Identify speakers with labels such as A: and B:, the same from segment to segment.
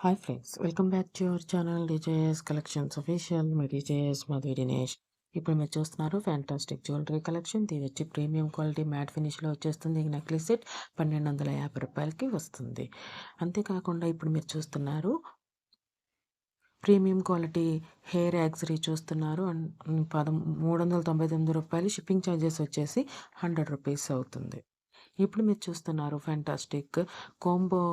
A: Hi friends, welcome back to your channel DJS collections official. Me DJS Madhu Dinesh. ఇప్పుడు మీరు చూస్తున్నారు fantastic jewellery collection. ఇది వచ్చి ప్రీమియం క్వాలిటీ మ్యాట్ ఫినిష్లో వచ్చేస్తుంది. ఈ నెక్లెస్ సెట్ 1250 రూపాయలకి వస్తుంది. అంతేకాకుండా ఇప్పుడు మీరు చూస్తున్నారు ప్రీమియం క్వాలిటీ హెయిర్ యాక్సరీ చూస్తున్నారు. 399 రూపాయలు. షిప్పింగ్ ఛార్జెస్ వచ్చేసి 100 రూపీస్ అవుతుంది. ఇప్పుడు మీరు చూస్తున్నారు ఫ్యాంటాస్టిక్ కాంబో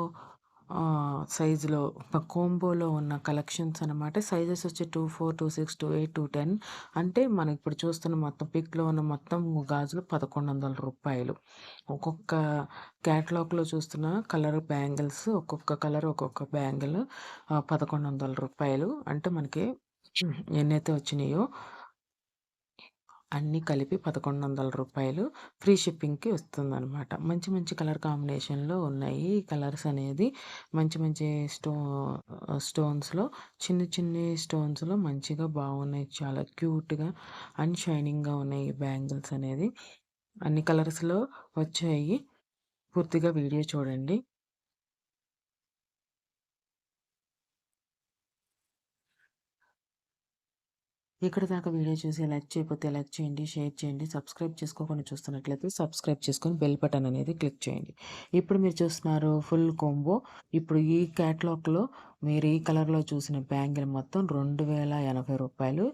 A: సైజులో కోంబోలో ఉన్న కలెక్షన్స్ అనమాట. సైజెస్ వచ్చి 24, 26, 28, 210. అంటే మనం ఇప్పుడు చూస్తున్న మొత్తం పిక్లో ఉన్న మొత్తం గాజులు 1100 రూపాయలు. ఒక్కొక్క క్యాటలాగ్లో చూస్తున్న కలర్ బ్యాంగిల్స్, ఒక్కొక్క కలర్ ఒక్కొక్క బ్యాంగిల్ 1100 రూపాయలు. అంటే మనకి ఎన్నైతే వచ్చినాయో అన్నీ కలిపి 1100 రూపాయలు. ఫ్రీ షిప్పింగ్‌కి వస్తుందనమాట. మంచి మంచి కలర్ కాంబినేషన్‌లో ఉన్నాయి. ఈ కలర్స్ అనేది మంచి మంచి స్టోన్స్‌లో చిన్ని చిన్ని స్టోన్స్‌లో మంచిగా బాగున్నాయి. చాలా క్యూట్‌గా అండ్ షైనింగ్‌గా ఉన్నాయి ఈ బ్యాంగిల్స్ అనేది. అన్ని కలర్స్‌లో వచ్చాయి. పూర్తిగా వీడియో చూడండి. ఇక్కడి దాకా వీడియో చూసి లైక్ చేయకపోతే లైక్ చేయండి, షేర్ చేయండి. సబ్స్క్రైబ్ చేసుకోకుండా చూస్తున్నట్లయితే సబ్స్క్రైబ్ చేసుకొని బెల్ బటన్ అనేది క్లిక్ చేయండి. ఇప్పుడు మీరు చూస్తున్నారు ఫుల్ కాంబో. ఇప్పుడు ఈ క్యాటలాగ్‌లో మీరు ఈ కలర్‌లో చూసిన బ్యాంగిల్ మొత్తం 2080 రూపాయలు.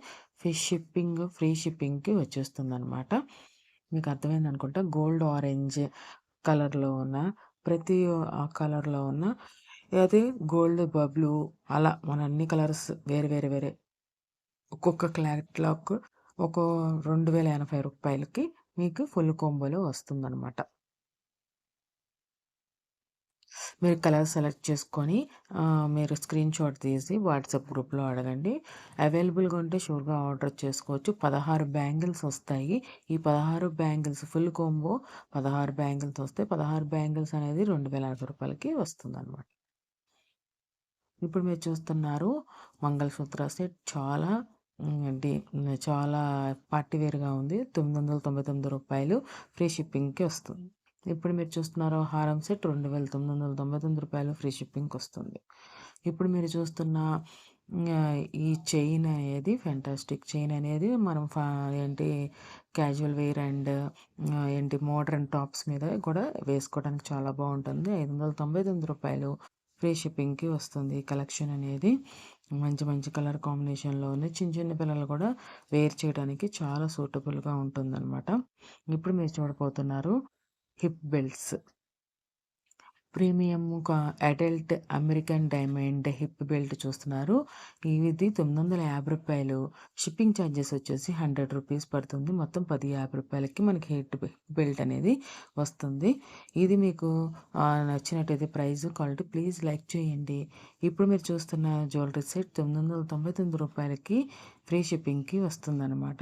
A: ఫ్రీ షిప్పింగ్‌కి వచ్చేస్తుందనమాట. మీకు అర్థమైంది అనుకుంటా. గోల్డ్ ఆరెంజ్ కలర్‌లో ఉన్న ప్రతి కలర్‌లో ఉన్న అదే గోల్డ్ బ్లూ అలా మన అన్ని కలర్స్ వేరే ఒక్కొక్క క్యాట్లాగ్ ఒక 2080 రూపాయలకి మీకు ఫుల్ కాంబోలో వస్తుందనమాట. మీరు కలర్ సెలెక్ట్ చేసుకొని మీరు స్క్రీన్ షాట్ తీసి వాట్సాప్ గ్రూప్‌లో అడగండి. అవైలబుల్‌గా ఉంటే షూర్‌గా ఆర్డర్ చేసుకోవచ్చు. 16 బ్యాంగిల్స్ వస్తాయి. ఈ 16 బ్యాంగిల్స్ ఫుల్ కాంబో 16 బ్యాంగిల్స్ వస్తాయి. 16 బ్యాంగిల్స్ అనేది 2080 రూపాయలకి వస్తుందనమాట. ఇప్పుడు మీరు చూస్తున్నారు మంగళసూత్ర సెట్ చాలా చాలా పార్టీ వేర్‌గా ఉంది. 999 రూపాయలు. ఫ్రీ షిప్పింగ్‌కి వస్తుంది. ఇప్పుడు మీరు చూస్తున్నారు హారం సెట్ 2999 రూపాయలు. ఫ్రీ షిప్పింగ్‌కి వస్తుంది. ఇప్పుడు మీరు చూస్తున్న ఈ చైన్ అనేది ఫ్యాంటాస్టిక్ చైన్ అనేది మనం ఏంటి casual wear and modern tops మీద కూడా వేసుకోవడానికి చాలా బాగుంటుంది. 599 రూపాయలు. ఫ్రీ షిప్పింగ్‌కి వస్తుంది. ఈ కలెక్షన్ అనేది మంచి మంచి కలర్ కాంబినేషన్‌లో ఉంది. చిన్న చిన్న పిల్లలు కూడా వేర్ చేయడానికి చాలా సూటబుల్‌గా ఉంటుందన్నమాట. ఇప్పుడు మీరు చూడబోతున్నారు hip belts. Premium adult American diamond hip belt చూస్తున్నారు. ఇది 950 రూపాయలు. షిప్పింగ్ ఛార్జెస్ వచ్చేసి 100 రూపీస్ పడుతుంది. మొత్తం 1050 రూపాయలకి మనకి హిప్ బెల్ట్ అనేది వస్తుంది. ఇది మీకు నచ్చినట్టయితే ప్రైస్ క్వాలిటీ ప్లీజ్ లైక్ చేయండి. ఇప్పుడు మీరు చూస్తున్న జ్యువెలరీ సెట్ 999 రూపాయలకి ఫ్రీ షిప్పింగ్‌కి వస్తుందన్నమాట.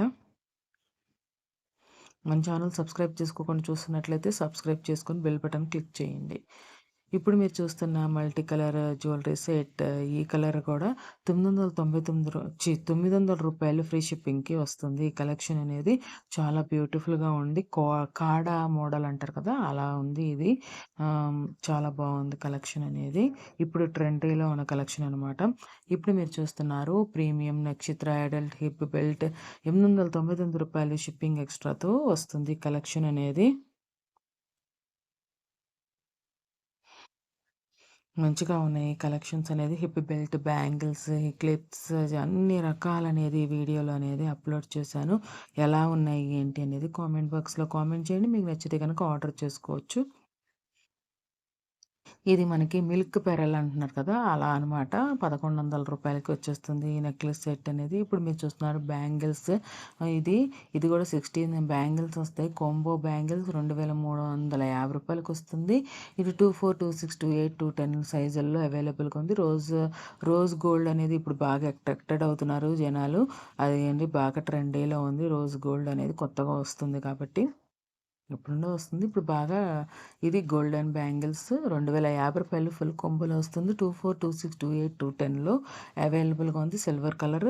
A: మన ఛానల్ సబ్స్క్రైబ్ చేసుకోకుండా చూస్తున్నట్లయితే సబ్స్క్రైబ్ చేసుకొని బెల్ బటన్ క్లిక్ చేయండి. ఇప్పుడు మీరు చూస్తున్న మల్టీ కలర్ జ్యువెలరీ సెట్ ఈ కలర్ కూడా 900 రూపాయలు ఫ్రీ షిప్పింగ్‌కి వస్తుంది. ఈ కలెక్షన్ అనేది చాలా బ్యూటిఫుల్‌గా ఉంది. కాడా మోడల్ అంటారు కదా! అలా ఉంది ఇది. చాలా బాగుంది కలెక్షన్ అనేది. ఇప్పుడు ట్రెండీలో ఉన్న కలెక్షన్ అనమాట. ఇప్పుడు మీరు చూస్తున్నారు ప్రీమియం నక్షత్ర అడల్ట్ హిప్ బెల్ట్ 899 రూపాయలు షిప్పింగ్ ఎక్స్ట్రాతో వస్తుంది కలెక్షన్ అనేది. మంచిగా ఉన్నాయి కలెక్షన్స్ అనేది. హిప్ బెల్ట్, బ్యాంగిల్స్, క్లిప్స్ అన్ని రకాలనేది వీడియోలో అనేది అప్లోడ్ చేశాను. ఎలా ఉన్నాయి ఏంటి అనేది కామెంట్ బాక్స్‌లో కామెంట్ చేయండి. మీకు నచ్చితే గనుక ఆర్డర్ చేసుకోవచ్చు. ఇది మనకి మిల్క్ పెరల్ అంటున్నారు కదా! అలా అనమాట. 1100 రూపాయలకి వచ్చేస్తుంది ఈ నెక్లెస్ సెట్ అనేది. ఇప్పుడు మీరు చూస్తున్నారు బ్యాంగిల్స్. ఇది ఇది కూడా 16 బ్యాంగిల్స్ వస్తాయి. Combo bangles 2350 రూపాయలకొస్తుంది. ఇది 24, 26, 28, 210 సైజుల్లో అవైలబుల్‌గా ఉంది. రోజ్ గోల్డ్ అనేది ఇప్పుడు బాగా అట్రాక్టెడ్ అవుతున్నారు జనాలు. అది ఏంటి బాగా ట్రెండీలో ఉంది. రోజ్ గోల్డ్ అనేది కొత్తగా వస్తుంది కాబట్టి ఎప్పుడుండో వస్తుంది. ఇప్పుడు బాగా ఇది గోల్డెన్ బ్యాంగిల్స్ రూ. 2050 ఫుల్ కొంబోలో వస్తుంది. 24, 26, 28, 210లో అవైలబుల్‌గా ఉంది. Silver colour.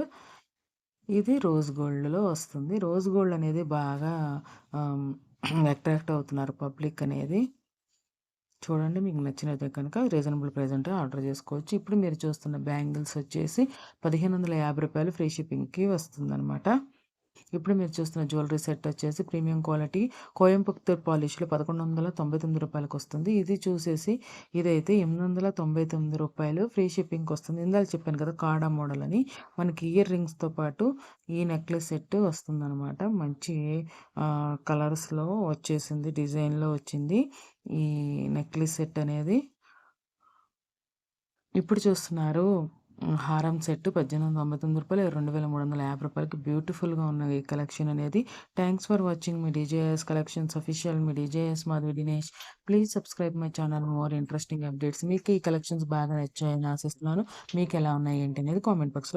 A: ఇది రోజ్ గోల్డ్‌లో వస్తుంది. రోజ్ గోల్డ్ అనేది బాగా ఆహ్, అట్రాక్ట్ అవుతున్నారు పబ్లిక్ అనేది. చూడండి మీకు నచ్చినైతే కనుక రీజనబుల్ ప్రైస్ ఉంటే ఆర్డర్ చేసుకోవచ్చు. ఇప్పుడు మీరు చూస్తున్న బ్యాంగిల్స్ వచ్చేసి రూ. 1550 ఫ్రీ షిప్పింగ్‌కి వస్తుందనమాట. ఇప్పుడు మీరు చూస్తున్న జ్యువెలరీ సెట్ వచ్చేసి ప్రీమియం క్వాలిటీ కోయంబత్తూర్ పాలిష్‌లో రూ. 1199 వస్తుంది. ఇది చూసేసి ఇదైతే రూ. 899 ఫ్రీ షిప్పింగ్‌కొస్తుంది. ఇందాక చెప్పాను కదా! కాడా మోడల్ అని. మనకి ఇయర్ రింగ్స్‌తో పాటు ఈ నెక్లెస్ సెట్ వస్తుందనమాట. మంచి కలర్స్‌లో వచ్చేసింది. డిజైన్‌లో వచ్చింది. ఈ నెక్లెస్ సెట్ అనేది. ఇప్పుడు చూస్తున్నారు హారం సెట్ రూ. 1899 రూ. 2350 బ్యూటిఫుల్‌గా ఉన్న ఈ కలెక్షన్ అనేది. Thanks for watching me DJS collections official. Me DJS Madhavi Dinesh. Please subscribe my channel more interesting updates. మీకు ఈ కలెక్షన్స్ బాగా నచ్చాయని ఆశిస్తున్నాను. మీకెలా ఉన్నాయి ఏంటి అనేది కామెంట్ బాక్స్‌లో